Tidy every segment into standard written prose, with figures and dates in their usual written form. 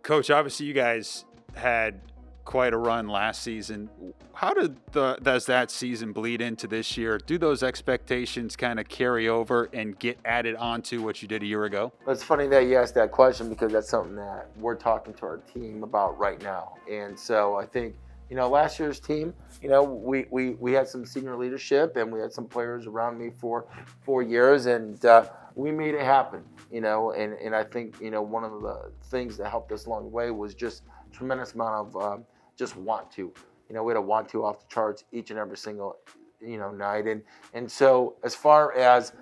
Coach, obviously you guys had quite a run last season. How does that season bleed into this year? Do those expectations kind of carry over and get added onto what you did a year ago? Well, it's funny that you asked that question because that's something that we're talking to our team about right now. And so I think, last year's team, we had some senior leadership and we had some players around me for 4 years, and we made it happen, and I think, one of the things that helped us along the way was just tremendous amount of just want to. We had a want to off the charts each and every single, night. And so as far as,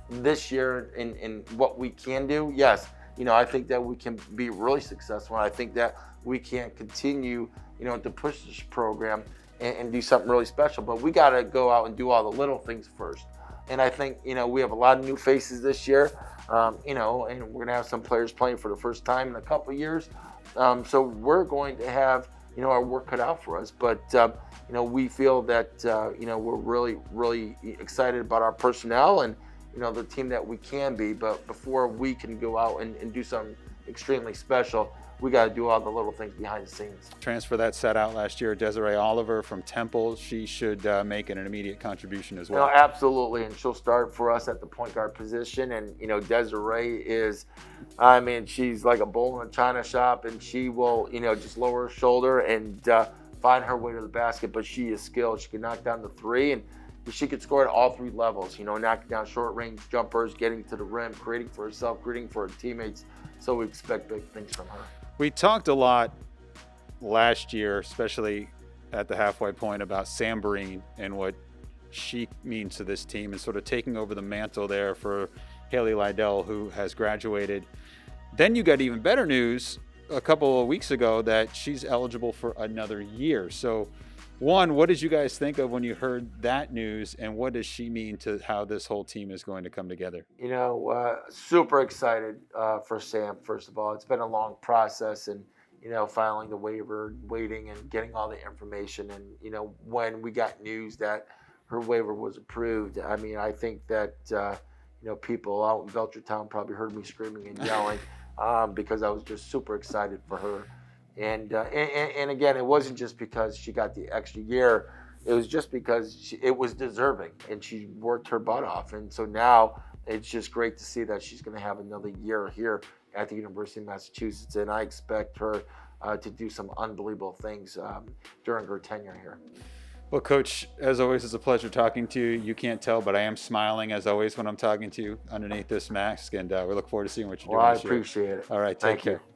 this year and what we can do, yes, I think that we can be really successful. I think that we can continue, to push this program and do something really special. But we got to go out and do all the little things first. And I think, we have a lot of new faces this year, and we're going to have some players playing for the first time in a couple of years. So we're going to have, our work cut out for us. But, we feel that, we're really, really excited about our personnel and, the team that we can be. But before we can go out and do something extremely special, we got to do all the little things behind the scenes. Transfer that set out last year, Desiree Oliver from Temple. She should make an immediate contribution as well. Absolutely, and she'll start for us at the point guard position. And Desiree is, she's like a bull in a china shop, and she will, just lower her shoulder and find her way to the basket. But she is skilled. She can knock down the three, and she could score at all three levels. Knocking down short range jumpers, getting to the rim, creating for herself, creating for her teammates. So we expect big things from her. We talked a lot last year, especially at the halfway point, about Sam Breen and what she means to this team and sort of taking over the mantle there for Haley Lydell, who has graduated. Then you got even better news a couple of weeks ago that she's eligible for another year. So, one, what did you guys think of when you heard that news, and what does she mean to how this whole team is going to come together? Super excited for Sam, first of all. It's been a long process, and, filing the waiver, waiting and getting all the information. And, when we got news that her waiver was approved, I think that, people out in Belchertown probably heard me screaming and yelling because I was just super excited for her. And again, it wasn't just because she got the extra year. It was just because it was deserving, and she worked her butt off. And so now it's just great to see that she's going to have another year here at the University of Massachusetts. And I expect her to do some unbelievable things during her tenure here. Well, Coach, as always, it's a pleasure talking to you. You can't tell, but I am smiling as always when I'm talking to you underneath this mask, and we look forward to seeing what you're doing this year. I appreciate it. All right, take care. Thank you.